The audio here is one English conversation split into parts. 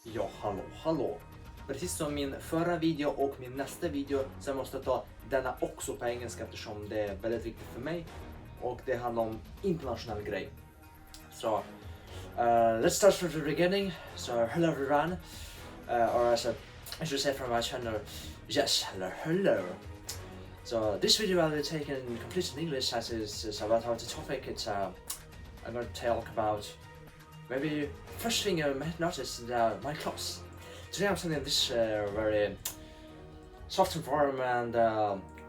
Ja, hallå. Precis som min förra video och min nästa video så jag måste ta denna också på engelska eftersom det är väldigt viktigt för mig och det handlar om internationell grej. Så, let's start from the beginning. So, hello everyone. Or as I should say from my channel, yes, hello. So, this video will be taken completely in English as is about the topic. It's I'm going to talk about maybe first thing you might notice my clothes. Today I'm sending this very soft and warm and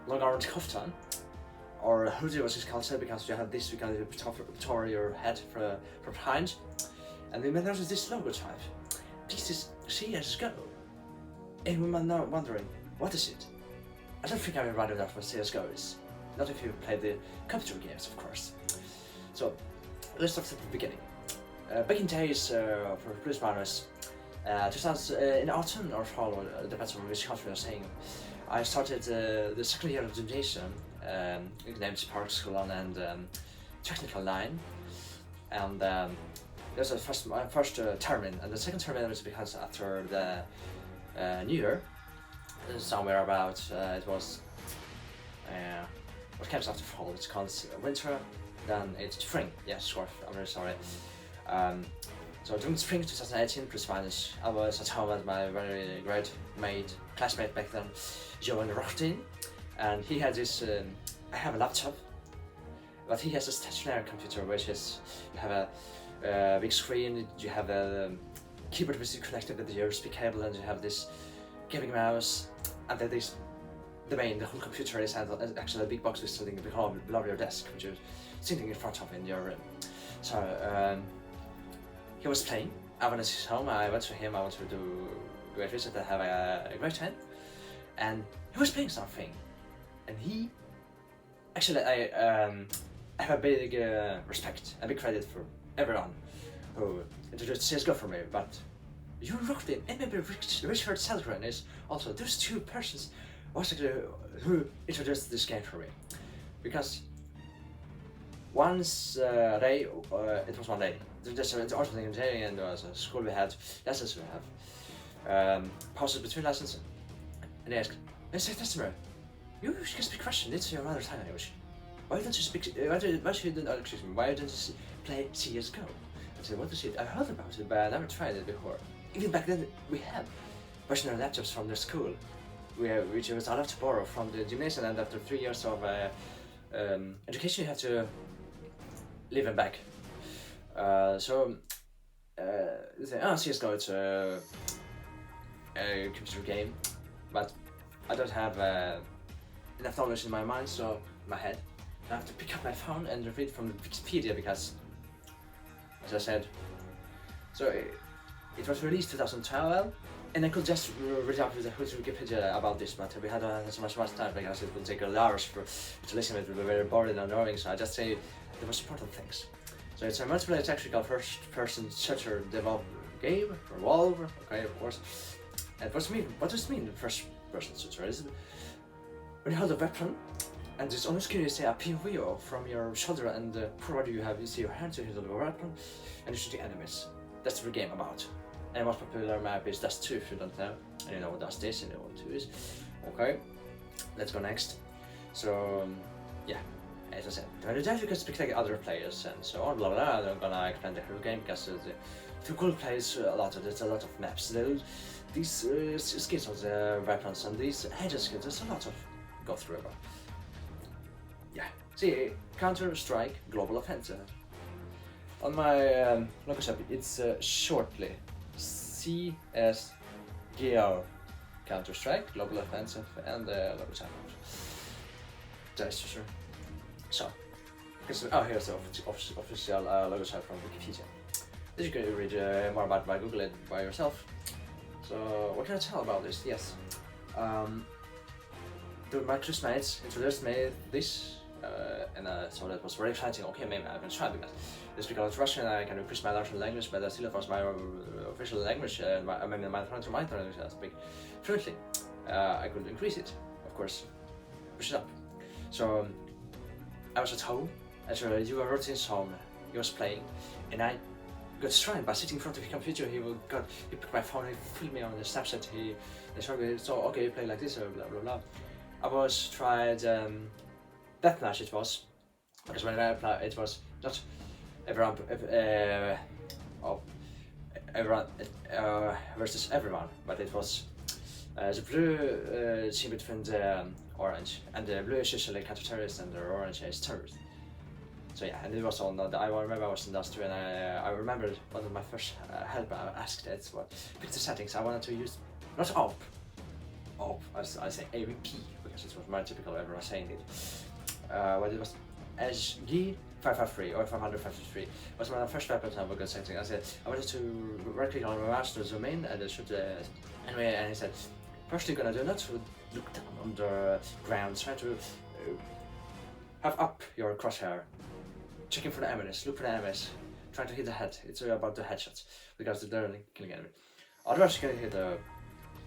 long orange kaftan, or hoodie as it's called, because you have this, you can cover your head from behind. And you may notice this logo type. This is CSGO. And you might now wondering, what is it? I don't think everybody knows what CSGO is. Not if you play the computer games, of course. So, let's start at the beginning. Back in days, for plus minus, in autumn or fall, depends on which country you're saying, I started the second year of gymnasium, named Park School and technical line, and that was my first term in, and the second term in was because after the New Year, somewhere about it was what comes after fall, it's called winter, then it's spring. Yes, sure, I'm very sorry. So during spring 2018 plus Spanish, I was at home with my very great classmate back then, Johan Rochtin, and he had this, I have a laptop, but he has a stationary computer, which is, you have a big screen, you have a keyboard which is connected with the USB cable, and you have this gaming mouse, and then this, the whole computer is actually a big box is sitting below your desk, which you're sitting in front of in your room. So, he was playing. I went to his home. I went to him. I went to do a great visit and have a great time. And he was playing something. And he actually, I have a big respect, a big credit for everyone who introduced CS:GO for me. But you rocked it, and maybe Richard Selgren is also those two persons who introduced this game for me, because once day, it was one day. There's an alternating day, and there was a school we had, lessons we have, pauses between lessons, and they asked, "Mr. Testament, you can speak Russian, it's your mother tongue language. Why don't you speak, why don't you play CS:GO?" I said, "What is it? I've heard about it, but I never tried it before." Even back then, we had personal laptops from the school, which was allowed to borrow from the gymnasium, and after 3 years of education, you have to leave them back. So, CS:GO, it's a computer game, but I don't have enough knowledge in my mind, so in my head, I have to pick up my phone and read from the Wikipedia because, as I said, so it was released 2012, and I could just read up with the Wikipedia about this, but we had so much time because it would take hours to listen. It would be very boring and annoying, so I just say the most important things. So it's a multiplayer tactical first-person shooter developed game for Valve, okay, of course. And what does it mean, first-person shooter? Is it when you hold a weapon, and it's on the screen you see a POV from your shoulder, and forward you see your hand to hit the weapon, and you shoot the enemies. That's the game about. And most popular map is Dust 2 if you don't know. And you know what Dust is, and you know what 2 is. Okay, let's go next. So, yeah. As I said, when you die you can speak like other players and so on, blah blah blah. I'm gonna explain the whole game because if you could play there's a lot of maps. These skins of the weapons and these hedge skins, there's a lot of go through about. Yeah, see, Counter-Strike Global Offensive. On my local shop, it's shortly CSGO, Counter-Strike Global Offensive, and local shop. That's for sure. So, here's the official logo chart from Wikipedia. This you can read more about by Google it by yourself. So, what can I tell about this? Yes, my classmates introduced me this, and so that was very exciting. Okay, maybe I can try because they speak a lot of Russian. I can increase my Russian language, but still, it was my official language. My language I speak fluently. I could increase it, of course, push it up. So. I was at home, at Johan Rotin's home, he was playing, and I got destroyed by sitting in front of the computer. He picked my phone, he filmed me on the Snapchat. He showed me, so okay, you play like this, or blah blah blah. I was tried deathmatch. It was because when I played, it was not everyone, everyone versus everyone, but it was the blue team between the orange, and the blue is usually counter-terrorist and the orange is terrorist. So yeah, and it was on I remember I was in industry, and I remembered one of my first help I asked it what pick the settings. I wanted to use not op, I say AVP because it was more typical everyone saying it. What it was SG 553 or 553 was one of the first weapons I was good setting. I said I wanted to right click on my mouse to zoom in and shoot anyway, and he said first you're gonna do not to look down on the ground, try to have up your crosshair. Checking for the enemies, look for the enemies, trying to hit the head. It's about the headshots because they're killing enemy. Otherwise, you can hit the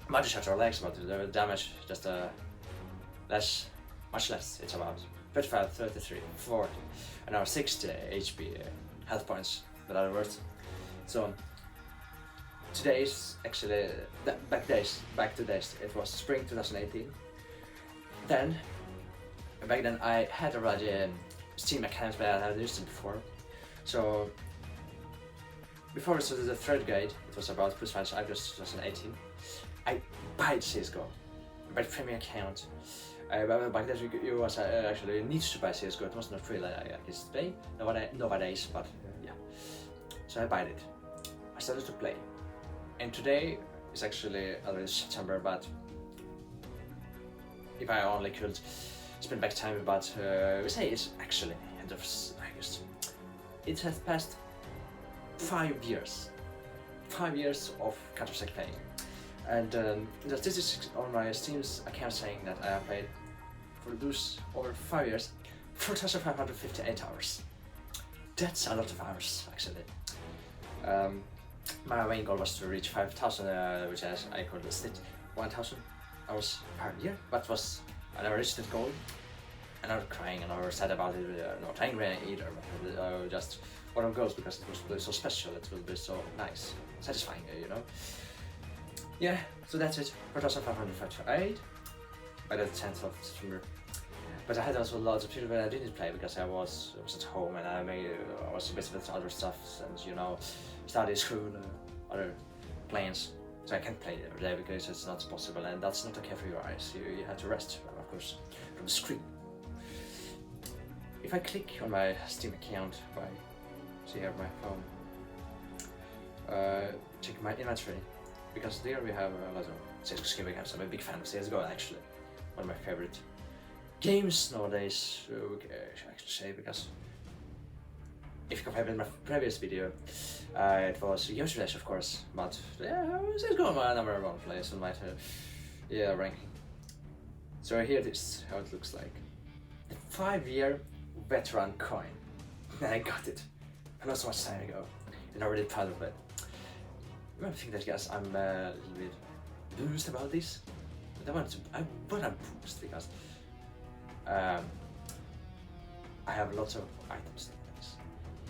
body shots or legs, but the damage just much less. It's about 35, 33, 40, and now 60 HP health points. In other words, so today's actually back to days. It was spring 2018. Back then I had already. Steam accounts, but I hadn't used it before. So before we started the third grade, it was about +1 August 2018. I bought CSGO, I bought premium account. Back then you was actually need to buy CSGO. It was not free like I guess today, nowadays, but yeah. So I bought it. I started to play, and today is actually already September. But if I only could spend back time, but we say it's actually end of August. It has passed 5 years. 5 years of Counter-Strike playing. And the statistics on my Steam's account saying that I have played for those over 5 years 4,558 hours. That's a lot of hours actually. My main goal was to reach 5,000, which I could sit 1,000 hours per year, but I never reached that goal, and I was crying and I was sad about it, not angry either, but just one of goals because it was so special, it will be so nice, satisfying, you know. Yeah, so that's it, 4,558 by the 10th of September. But I had also lots of people that I didn't play because I was at home and I was busy with other stuff and, you know, study, school, other plans. So I can't play every day because it's not possible, and that's not okay for your eyes. You have to rest, of course, from the screen. If I click on my Steam account, see here my phone, check my inventory, because there we have a lot of CSGO gaming games. I'm a big fan of CSGO actually, one of my favorite games nowadays. We can actually say, because if you compare with my previous video, it was Yoshi Dash, of course, but yeah, it's going my number one place in my ranking. So here it is, how it looks like. The 5-year veteran coin. And I got it. Not so much time ago, and I'm really proud of it. You might think that, yes, I'm a little bit boosted about this, but I want to boost because I have lots of items like this.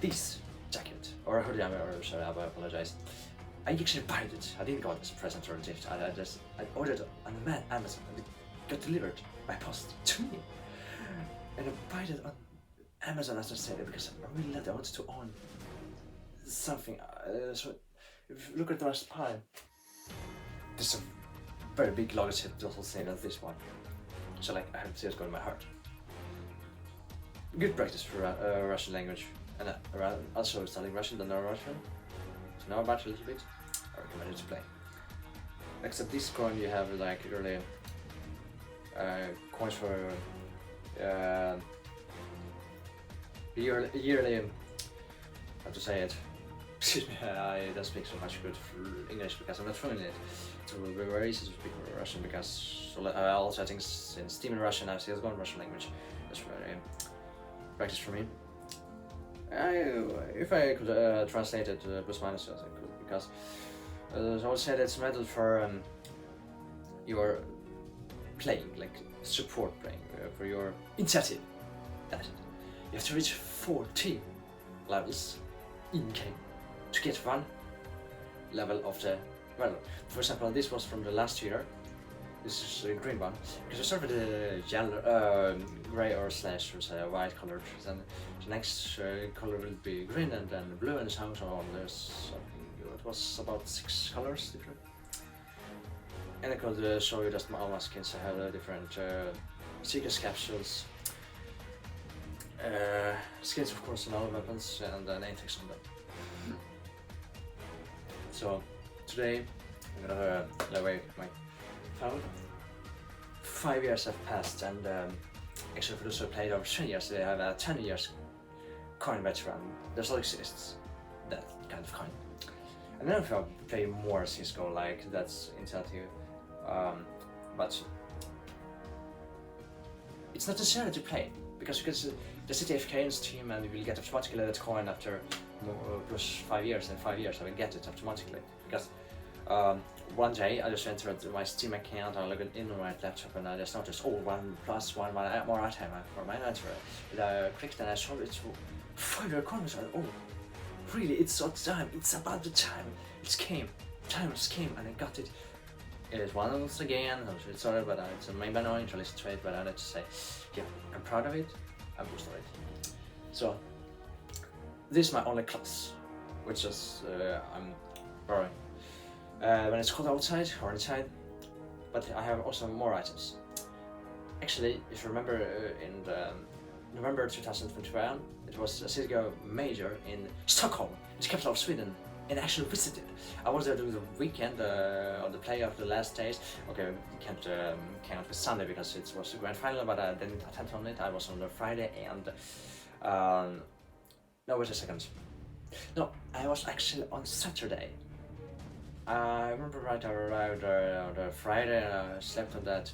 This jacket, or hoodie, I apologize. I actually bought it. I didn't get it as a present or a gift. I ordered it on Amazon and it got delivered by post to me. And I bought it on Amazon, as I said, because I really wanted to own something. So if you look at my spine, there's a very big logotype that will say that this one. So like I have CSGO in my heart. Good practice for Russian language, and also studying Russian, then Russian. So now about a little bit. I recommend it to play. Except this coin, you have like early coins for yearly. How to say it? Excuse me, I don't speak so much good English because I'm not fluent in it. So it will be very easy to speak Russian because all settings in Steam in Russian, I CSGO in Russian language. That's very practice for me. If I could translate it plus minus, I could, because I would say that's metal for your playing, like support playing, for your initiative. That's it. You have to reach 40 levels in game to get one level of the, well, for example, this was from the last year. This is a green one, because I start with the yellow, gray or slash white color, then the next color will be green, and then blue, and so on. There's it was about 6 colors different. And I could show you that all my skins have different secret capsules, skins of course on all weapons, and name tags on them. So today I'm gonna elevate my phone. 5 years have passed, and actually for those who played over 10 years, they have a 10 years coin veteran. There still exists that kind of coin. I don't know if I'll play more CSGO like that's incentive, but it's not necessary to play, because you can just sit AFK in Steam and you will get automatically that coin after plus 5 years, and 5 years I will get it automatically, because one day I just entered my Steam account, I logged in on my laptop, and I just noticed, oh, 1 + 1 more item for my answer. And I clicked and I saw it, 5 year coins. Oh, really, it's time, it's about the time. It came, time just came, and I got it. It is once again, I'm really sorry, but it's maybe not interesting trade, but I need to say, yeah, I'm proud of it, I'm boosted it. So, this is my only class, which is, I'm borrowing. When it's cold outside or inside, but I have also more items. Actually, if you remember, in November 2021, it was a CSGO major in Stockholm, the capital of Sweden, and I actually visited. I was there during the weekend of the play of the last days. Okay, you can't count with Sunday because it was the grand final, but I didn't attend on it. I was on the Friday and no, wait a second. No, I was actually on Saturday. I remember right, I arrived on the Friday and I slept on that.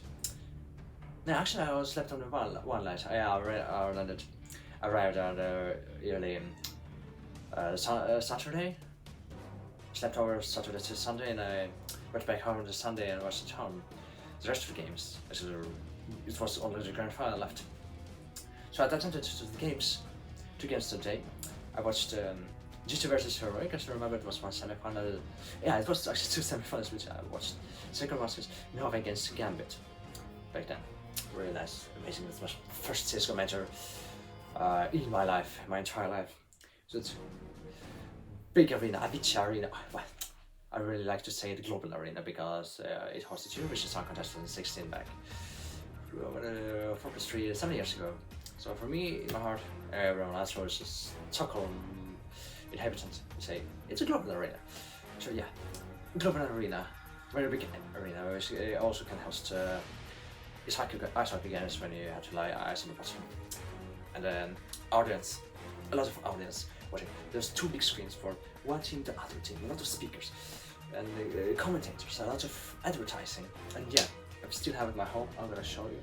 No, actually I slept on the one night. I arrived on the early Saturday. Slept over Saturday to Sunday, and I went back home on the Sunday and watched at home the rest of the games. It was only the grand final left. So I attended to the games, 2 games today. I watched G2 versus Heroic, as I remember it was one semi-final. Yeah, it was actually 2 semi-finals which I watched. Second one was Nova against Gambit back then. Really nice, amazing. It was my first CSGO major in my life, my entire life. So it's big arena, Avicii Arena. Well, I really like to say the global arena because it hosted Eurovision Song Contest in 2016 back 7 years ago. So for me, in my heart, everyone else was just Stockholm inhabitant. Say it's a global arena. So yeah, global arena, very big arena, which also can host ice hockey games when you have to lie ice on the bottom, and then audience, a lot of audience watching. There's 2 big screens for one team, the other team, a lot of speakers and commentators, a lot of advertising, and yeah, I still have it at my home. I'm gonna show you,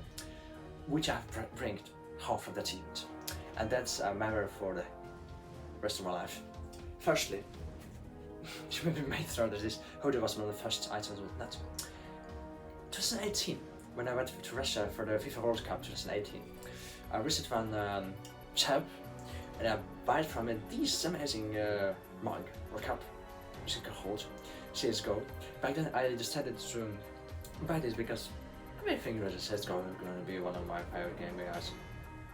which I've ranked half of that event, and that's a memory for the rest of my life. Firstly, you may throw that this hoodie was one of the first items with that. 2018, when I went to Russia for the FIFA World Cup 2018, I visited one tab and I bought from it this amazing mug or cup, which you can hold, CSGO. Back then I decided to buy this because I think that CSGO is going to be one of my favorite games.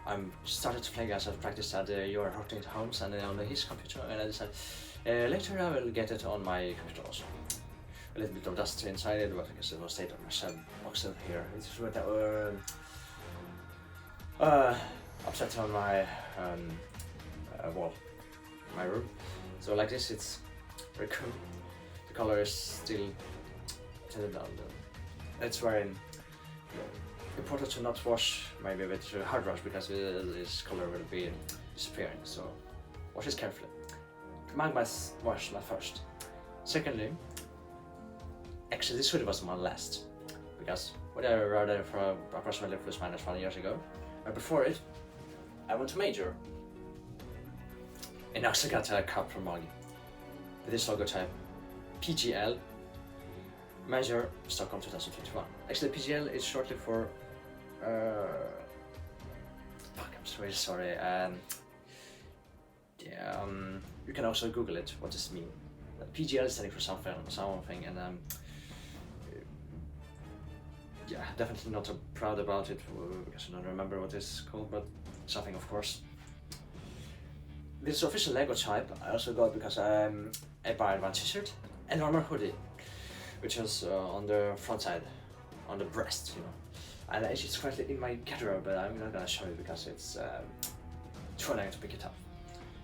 I started to play as I practiced at your Hotting Homes and on his computer, and I decided later I will get it on my computer also. A little bit of dust inside it, but I guess it was stayed on my shelf box up here. It's what upset on my wall, my room. So like this, it's very cool. The color is still tinted on. It's very important to not wash maybe with hard wash because this color will be disappearing. So wash it carefully. Magma wash not first. Secondly, actually this hoodie was my last because when I wrote it for approximately ±1 years ago, but before it, I went to major. And I also got a cup from Magi. With this logo type, PGL, Major Stockholm 2021. Actually, PGL is shortly for. Fuck, I'm really sorry. you can also Google it, what does it mean. PGL is standing for something, and yeah, definitely not so proud about it because I don't remember what it's called, but something of course. This official Lego type I also got because I bought one t-shirt and armor hoodie, which was on the front side, on the breast, you know. And it's currently in my garderobe, but I'm not gonna show you because it's too annoying to pick it up.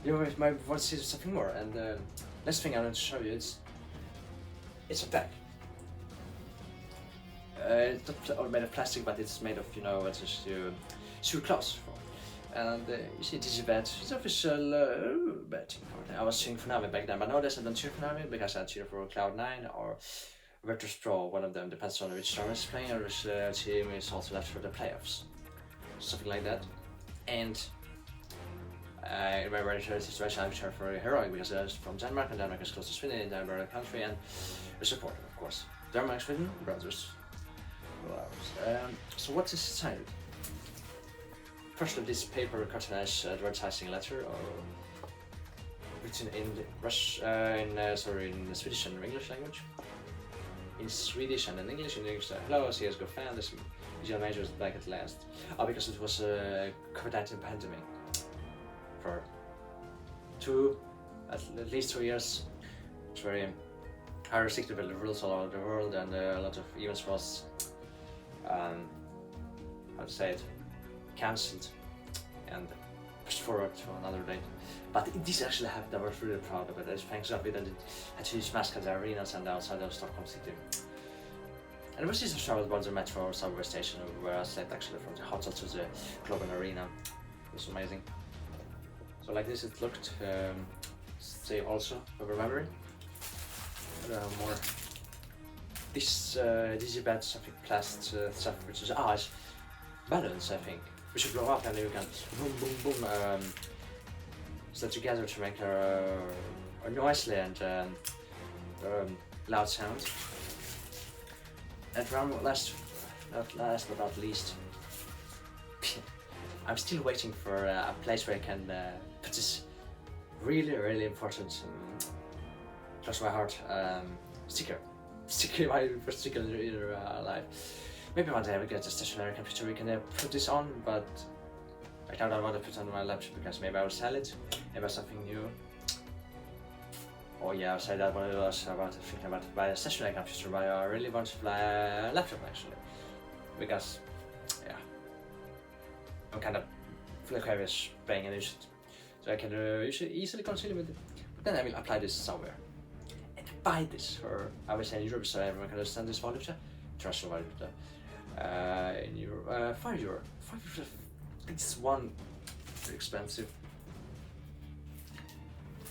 You know, if I want to see something more, and next thing I want to show you is it's a bag. It's not made of plastic, but it's made of, you know, it's just sew clothes for. And you see Digibet, it's official betting card. I was cheering for Na'Vi back then, but nowadays I don't cheer for Na'Vi because I cheer for Cloud9 or Virtus Pro, one of them, depends on which tournament is playing or which team is also left for the playoffs. Something like that. And in my very situation, I'm cheering for Heroic because I'm from Denmark, and Denmark is close to Sweden, and Denmark is a country, and a supporter, of course. Denmark, Sweden, brothers. So what is decided? First of this paper cartoonish advertising letter, or written in in Swedish and English language. In Swedish and in English, hello CSGO fan, this Visual Major is back at last. Oh, because it was a COVID-19 pandemic for at least 2 years. It's very high restricted with the rules all over the world, and a lot of events was how to say it, cancelled and pushed forward to another date. But this actually happened. I was really proud of it. I thanks to it, and it had to use masks at the arenas and outside of Stockholm City. And it was just a travel about the metro or subway station where I slept actually from the hotel to the Globen Arena. It was amazing. So like this it looked. Say also over memory. More. This Digibet something plast stuff which is it's balloons, I think. We should blow up and then you can boom boom boom set together to make a noisy and loud sound. And not last but not least, I'm still waiting for a place where I can put this really important close to my heart sticker my first sticker in your life. Maybe one day I will get a stationary computer we can put this on, but right now I don't want to put it on my laptop because maybe I will sell it, maybe something new. Oh yeah, I said that when I was thinking about buying a stationary computer, but I really want to buy a laptop actually, because yeah, I'm kind of flakish playing and use it, so I can easily continue with it. But then I will apply this somewhere and buy this for, I will say in Europe, so everyone can understand this valuta, transfer valuta. In Euro, €5. It's one very expensive.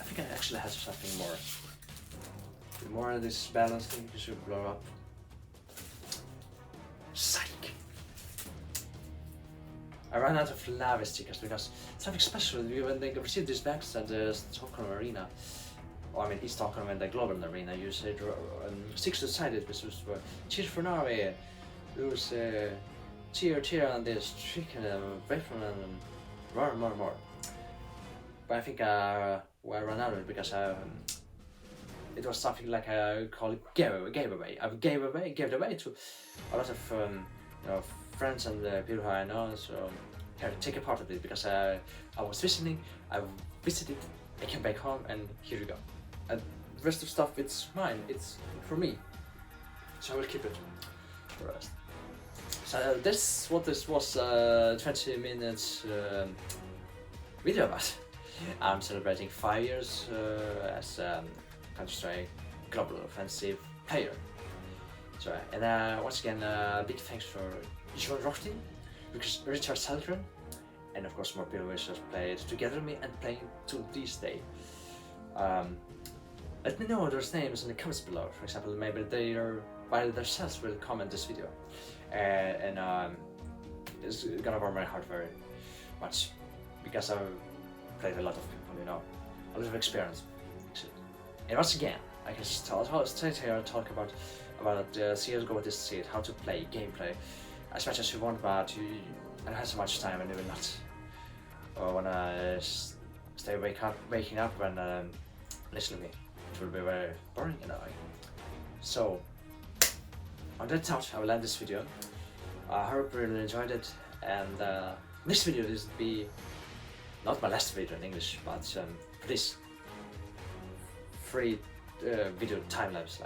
I think I actually have something more. The more this balance thing should blow up. Psych! I ran out of lava stickers because something special when they received these bags at the Stockholm Arena. Or I mean East Stockholm and the Globen Arena, you said 6-sided, which was cheer for Norway. It was cheer and this chicken and bacon and more. But I think I ran out of it because it was something like I call it gave away. I gave it away to a lot of friends and people who I know. So here, take a part of it because I was visiting. I visited. I came back home and here you go. And the rest of stuff it's mine. It's for me. So I will keep it for the rest. So this was 20 minutes video about. I'm celebrating 5 years as Counter-Strike Global Offensive player. So and once again big thanks for John Rochtin, because Richard Seltron, and of course more people which have played together with me and playing to this day. Let me know their names in the comments below. For example, maybe they by themselves will comment this video, and it's gonna warm my heart very much because I've played a lot of people, a lot of experience. And once again, I can stay here and talk about CSGO, what is it, how to play, gameplay, as much as you want, but I don't have so much time and you will not wanna stay waking up and listen to me. It will be very boring and annoying. So, on that thought, I will end this video. I hope you really enjoyed it, and this video will be not my last video in English, but this free video time lapse,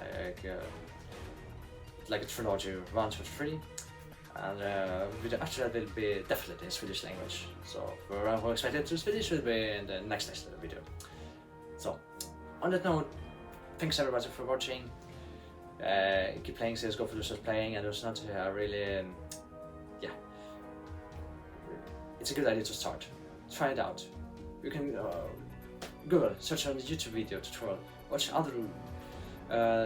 like a trilogy 1, 2, 3, and video after that will be definitely in Swedish language. So for everyone who expected to Swedish will be in the next video. So on that note, thanks everybody for watching. Keep playing CSGO for those who are playing, and those not. Really, yeah, it's a good idea to start. Try it out. You can Google, search on the YouTube video tutorial, watch other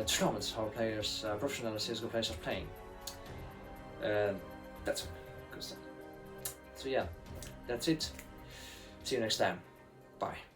tournaments how players, professional CSGO players are playing. That's good stuff. So yeah, that's it. See you next time. Bye.